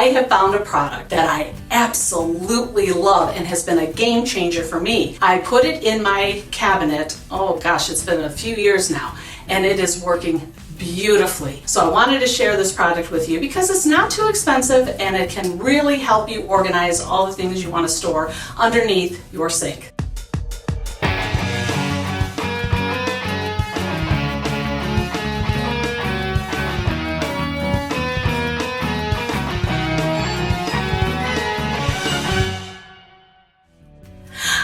I have found a product that I absolutely love and has been a game changer for me. I put it in my cabinet, oh gosh, it's been a few years now, and it is working beautifully. So I wanted to share this product with you because it's not too expensive and it can really help you organize all the things you want to store underneath your sink.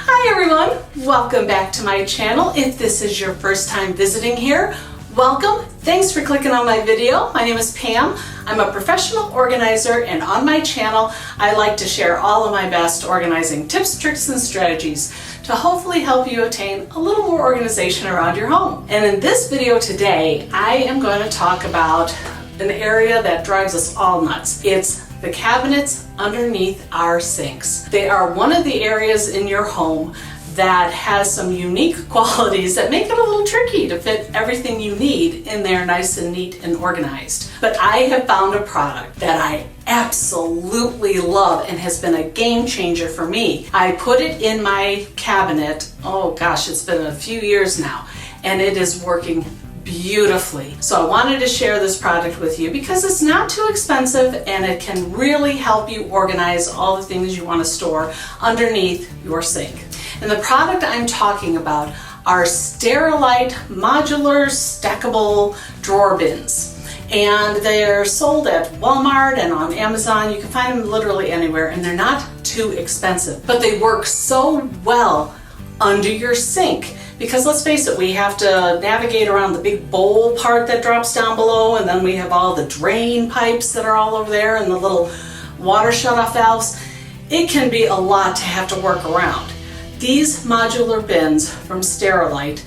Hi everyone, welcome back to my channel. If this is your first time visiting here, welcome. Thanks for clicking on my video. My name is Pam. I'm a professional organizer, and on my channel I like to share all of my best organizing tips, tricks, and strategies to hopefully help you attain a little more organization around your home. And in this video today, I am going to talk about an area that drives us all nuts. It's the cabinets underneath our sinks. They are one of the areas in your home that has some unique qualities that make it a little tricky to fit everything you need in there nice and neat and organized. But I have found a product that I absolutely love and has been a game changer for me. I put it in my cabinet, oh gosh, it's been a few years now, and it is working beautifully. So I wanted to share this product with you because it's not too expensive and it can really help you organize all the things you want to store underneath your sink. And the product I'm talking about are Sterilite modular stackable drawer bins. And they're sold at Walmart and on Amazon. You can find them literally anywhere, and they're not too expensive. But they work so well under your sink. Because let's face it, we have to navigate around the big bowl part that drops down below, and then we have all the drain pipes that are all over there and the little water shutoff valves. It can be a lot to have to work around. These modular bins from Sterilite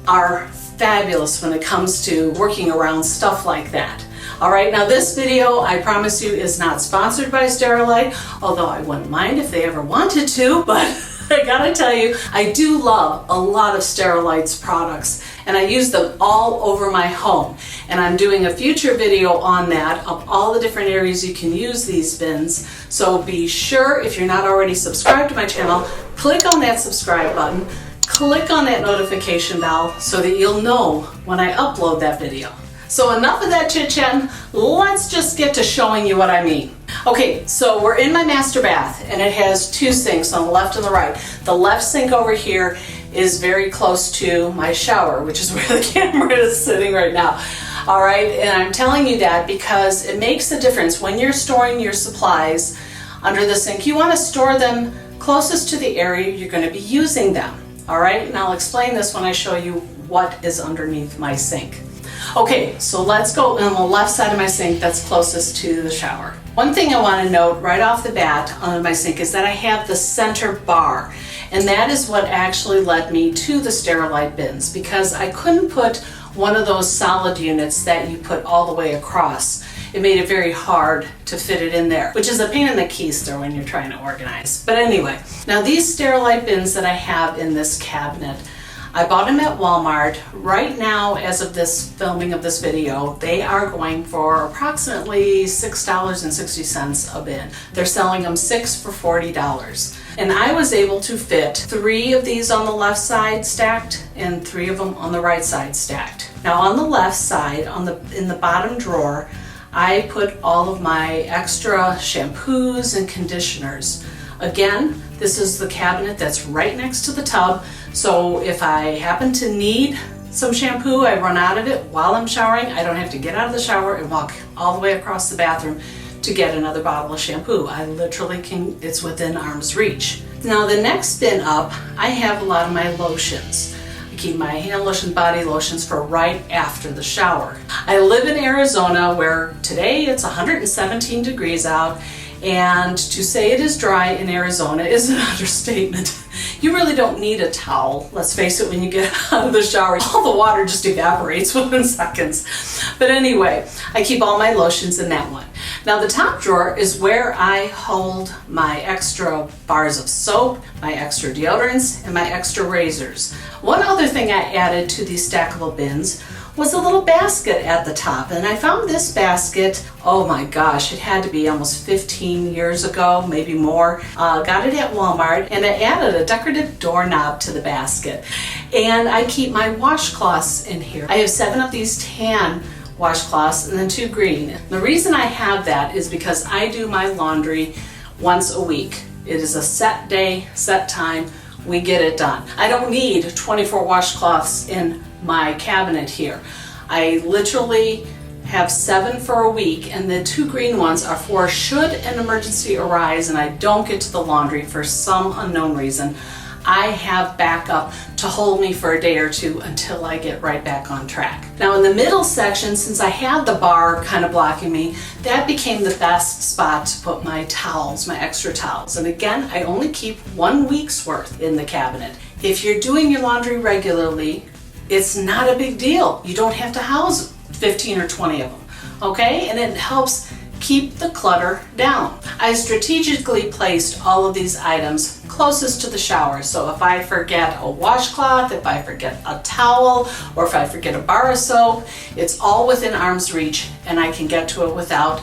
are fabulous when it comes to working around stuff like that. All right, now this video, I promise you, is not sponsored by Sterilite, although I wouldn't mind if they ever wanted to, but I gotta tell you, I do love a lot of Sterilite's products, and I use them all over my home. And I'm doing a future video on that, of all the different areas you can use these bins. So be sure, if you're not already subscribed to my channel, click on that subscribe button, click on that notification bell so that you'll know when I upload that video. So enough of that chit-chatting, let's just get to showing you what I mean. Okay, so we're in my master bath, and it has two sinks on the left and the right. The left sink over here is very close to my shower, which is where the camera is sitting right now. All right, and I'm telling you that because it makes a difference when you're storing your supplies under the sink. You want to store them closest to the area you're going to be using them. All right, and I'll explain this when I show you what is underneath my sink. Okay, so let's go on the left side of my sink that's closest to the shower. One thing I want to note right off the bat on my sink is that I have the center bar, and that is what actually led me to the Sterilite bins, because I couldn't put one of those solid units that you put all the way across. It made it very hard to fit it in there, which is a pain in the keister when you're trying to organize. But anyway, now these Sterilite bins that I have in this cabinet, I bought them at Walmart. Right now, as of this filming of this video, they are going for approximately $6.60 a bin. They're selling them 6 for $40. And I was able to fit 3 of these on the left side stacked and 3 of them on the right side stacked. Now on the left side, in the bottom drawer, I put all of my extra shampoos and conditioners. Again, this is the cabinet that's right next to the tub, so if I happen to need some shampoo, I run out of it while I'm showering, I don't have to get out of the shower and walk all the way across the bathroom to get another bottle of shampoo. I literally can, it's within arm's reach. Now the next bin up, I have a lot of my lotions. I keep my hand lotion, body lotions for right after the shower. I live in Arizona where today it's 117 degrees out, and to say it is dry in Arizona is an understatement. You really don't need a towel, let's face it, when you get out of the shower. All the water just evaporates within seconds. But anyway, I keep all my lotions in that one. Now the top drawer is where I hold my extra bars of soap, my extra deodorants, and my extra razors. One other thing I added to these stackable bins was a little basket at the top. And I found this basket, oh my gosh, it had to be almost 15 years ago, maybe more. Got it at Walmart, and I added a decorative doorknob to the basket. And I keep my washcloths in here. I have 7 of these tan washcloths and then 2 green. The reason I have that is because I do my laundry once a week. It is a set day, set time, we get it done. I don't need 24 washcloths in my cabinet here. I literally have 7 for a week, and the 2 green ones are for should an emergency arise and I don't get to the laundry for some unknown reason. I have backup to hold me for a day or 2 until I get right back on track. Now in the middle section, since I had the bar kind of blocking me, that became the best spot to put my towels, my extra towels. And again, I only keep 1 week's worth in the cabinet. If you're doing your laundry regularly, it's not a big deal. You don't have to house 15 or 20 of them, okay? And it helps keep the clutter down. I strategically placed all of these items closest to the shower. So if I forget a washcloth, if I forget a towel, or if I forget a bar of soap, it's all within arm's reach and I can get to it without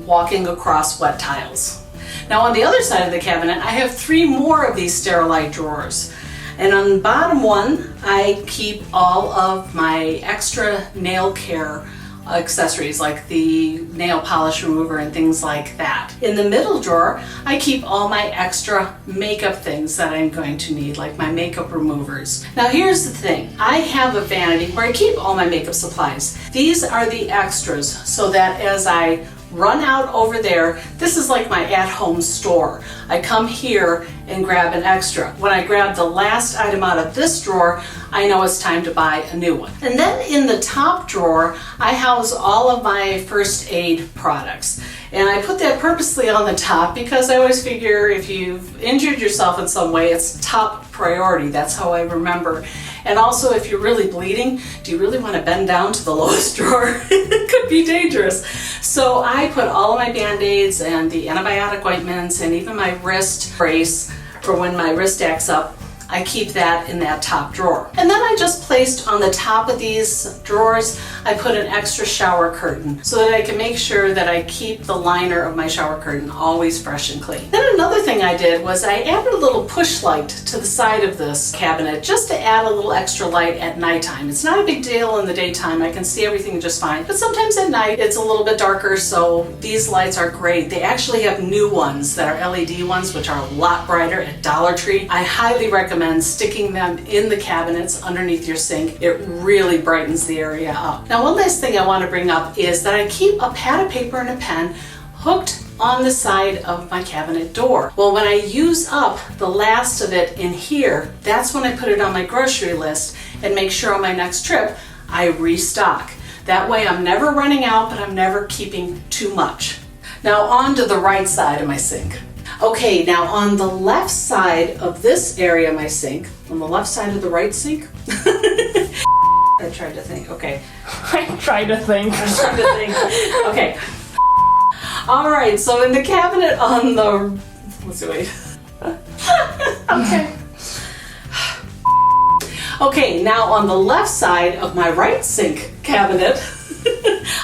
walking across wet tiles. Now on the other side of the cabinet, I have 3 more of these Sterilite drawers. And on the bottom one, I keep all of my extra nail care accessories like the nail polish remover and things like that. In the middle drawer, I keep all my extra makeup things that I'm going to need, like my makeup removers. Now here's the thing, I have a vanity where I keep all my makeup supplies. These are the extras so that as I run out over there, this is like my at-home store. I come here and grab an extra. When I grab the last item out of this drawer, I know it's time to buy a new one. And then in the top drawer, I house all of my first aid products. And I put that purposely on the top because I always figure if you've injured yourself in some way, it's top priority. That's how I remember. And also, if you're really bleeding, do you really want to bend down to the lowest drawer? It could be dangerous. So I put all of my Band-Aids and the antibiotic ointments and even my wrist brace for when my wrist acts up. I keep that in that top drawer. And then I just placed on the top of these drawers, I put an extra shower curtain so that I can make sure that I keep the liner of my shower curtain always fresh and clean. Then another thing I did was I added a little push light to the side of this cabinet just to add a little extra light at nighttime. It's not a big deal in the daytime, I can see everything just fine, but sometimes at night it's a little bit darker, so these lights are great. They actually have new ones that are LED ones, which are a lot brighter at Dollar Tree. I highly recommend sticking them in the cabinets underneath your sink. It really brightens the area up. Now one last thing I want to bring up is that I keep a pad of paper and a pen hooked on the side of my cabinet door. Well, when I use up the last of it in here, that's when I put it on my grocery list and make sure on my next trip I restock. That way I'm never running out, but I'm never keeping too much. Now on to the right side of my sink. Okay, now on the left side of this area of my sink, on the left side of the right sink, I tried to think, okay. I tried to think. Okay. All right, so in the cabinet on the, let's see, wait. Okay. Okay, now on the left side of my right sink cabinet,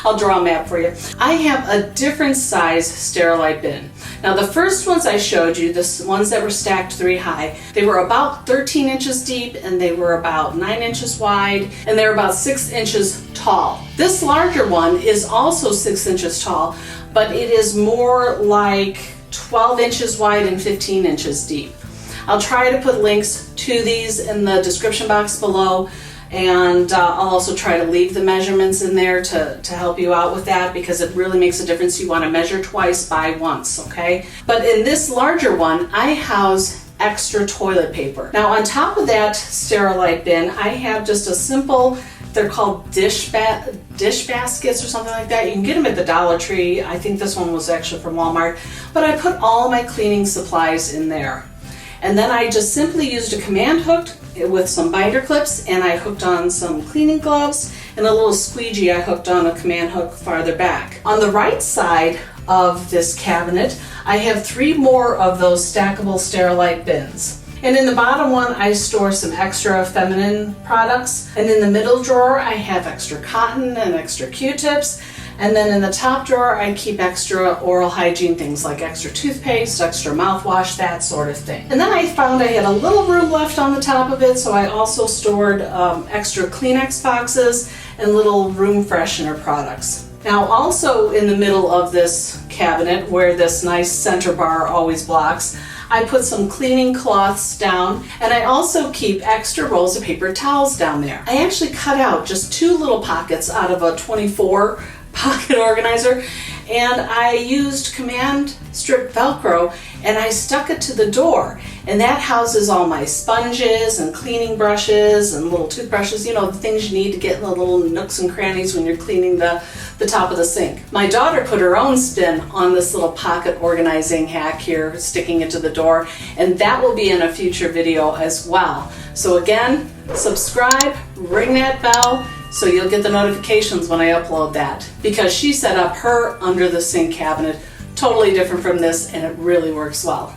I'll draw a map for you. I have a different size Sterilite bin. Now the first ones I showed you, the ones that were stacked 3 high, they were about 13 inches deep and they were about 9 inches wide and they were about 6 inches tall. This larger one is also 6 inches tall, but it is more like 12 inches wide and 15 inches deep. I'll try to put links to these in the description box below, and I'll also try to leave the measurements in there to help you out with that, because it really makes a difference. You want to measure twice, buy once, okay? But in this larger one, I house extra toilet paper. Now on top of that Sterilite bin, I have just a simple, they're called dish baskets or something like that. You can get them at the Dollar Tree. I think this one was actually from Walmart. But I put all my cleaning supplies in there. And then I just simply used a command hook with some binder clips, and I hooked on some cleaning gloves and a little squeegee I hooked on a command hook farther back. On the right side of this cabinet, I have 3 more of those stackable Sterilite bins. And in the bottom one, I store some extra feminine products. And in the middle drawer, I have extra cotton and extra Q-tips. And then in the top drawer, I keep extra oral hygiene things like extra toothpaste, extra mouthwash, that sort of thing. And then I found I had a little room left on the top of it, so I also stored extra Kleenex boxes and little room freshener products. Now also in the middle of this cabinet, where this nice center bar always blocks, I put some cleaning cloths down, and I also keep extra rolls of paper towels down there. I actually cut out just 2 little pockets out of a 24 pocket organizer, and I used command strip Velcro and I stuck it to the door, and that houses all my sponges and cleaning brushes and little toothbrushes, you know, the things you need to get in the little nooks and crannies when you're cleaning the top of the sink. My daughter put her own spin on this little pocket organizing hack here, sticking it to the door, and that will be in a future video as well. So again, subscribe, ring that bell, so you'll get the notifications when I upload that, because she set up her under the sink cabinet totally different from this, and it really works well.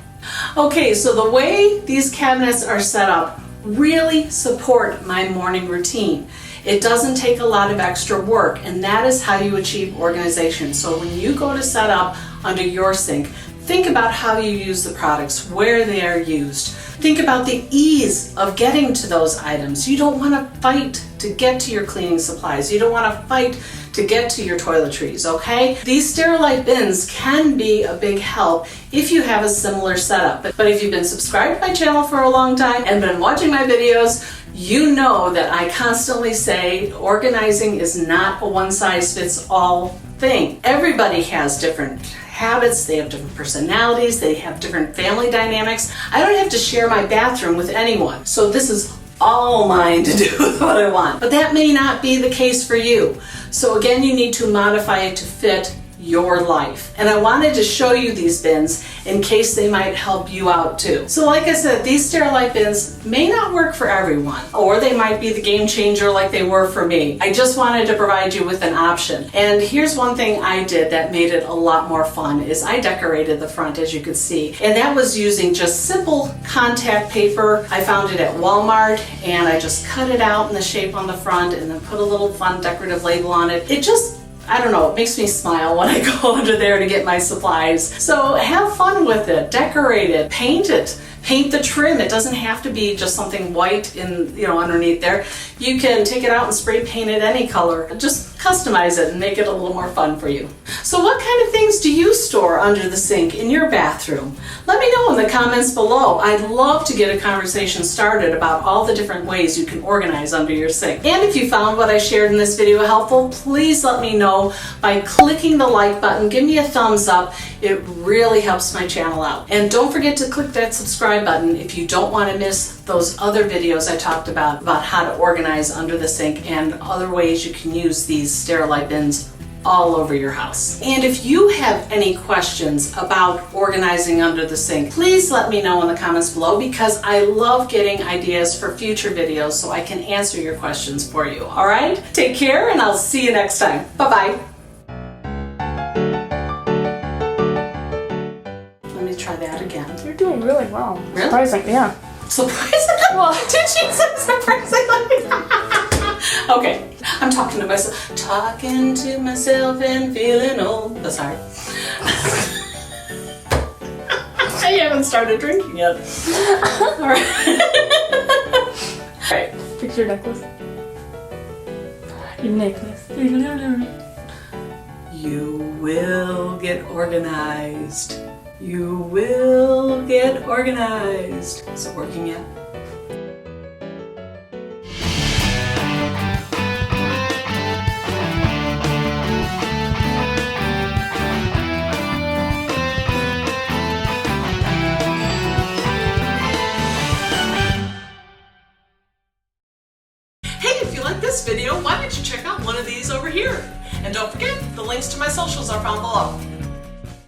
Okay, so the way these cabinets are set up really support my morning routine. It doesn't take a lot of extra work, and that is how you achieve organization. So when you go to set up under your sink, think about how you use the products, where they are used. Think about the ease of getting to those items. You don't want to fight to get to your cleaning supplies. You don't want to fight to get to your toiletries, okay? These Sterilite bins can be a big help if you have a similar setup. But if you've been subscribed to my channel for a long time and been watching my videos, you know that I constantly say organizing is not a one-size-fits-all thing. Everybody has different habits, they have different personalities, they have different family dynamics. I don't have to share my bathroom with anyone, so this is all mine to do with what I want. But that may not be the case for you. So again, you need to modify it to fit your life. And I wanted to show you these bins in case they might help you out too. So like I said, these Sterilite bins may not work for everyone, or they might be the game changer like they were for me. I just wanted to provide you with an option. And here's one thing I did that made it a lot more fun, is I decorated the front, as you could see. And that was using just simple contact paper. I found it at Walmart, and I just cut it out in the shape on the front and then put a little fun decorative label on it. It just, I don't know, it makes me smile when I go under there to get my supplies. So have fun with it, decorate it, paint it. Paint the trim. It doesn't have to be just something white in, underneath there. You can take it out and spray paint it any color. Just customize it and make it a little more fun for you. So what kind of things do you store under the sink in your bathroom? Let me know in the comments below. I'd love to get a conversation started about all the different ways you can organize under your sink. And if you found what I shared in this video helpful, please let me know by clicking the like button. Give me a thumbs up. It really helps my channel out. And don't forget to click that subscribe button if you don't want to miss those other videos I talked about how to organize under the sink and other ways you can use these Sterilite bins all over your house. And if you have any questions about organizing under the sink, please let me know in the comments below, because I love getting ideas for future videos so I can answer your questions for you. All right? Take care, and I'll see you next time. Bye-bye. Let me try that again. You're doing really well. Really? Surprising, yeah. Surprising? Well, did she say surprisingly? Okay, I'm talking to myself. Talking to myself and feeling old. Oh, sorry. I haven't started drinking yet. All right. All right. Fix your necklace. Your necklace. You will get organized. You will get organized. Is it working yet? Hey, if you like this video, why don't you check out one of these over here? And don't forget, the links to my socials are found below.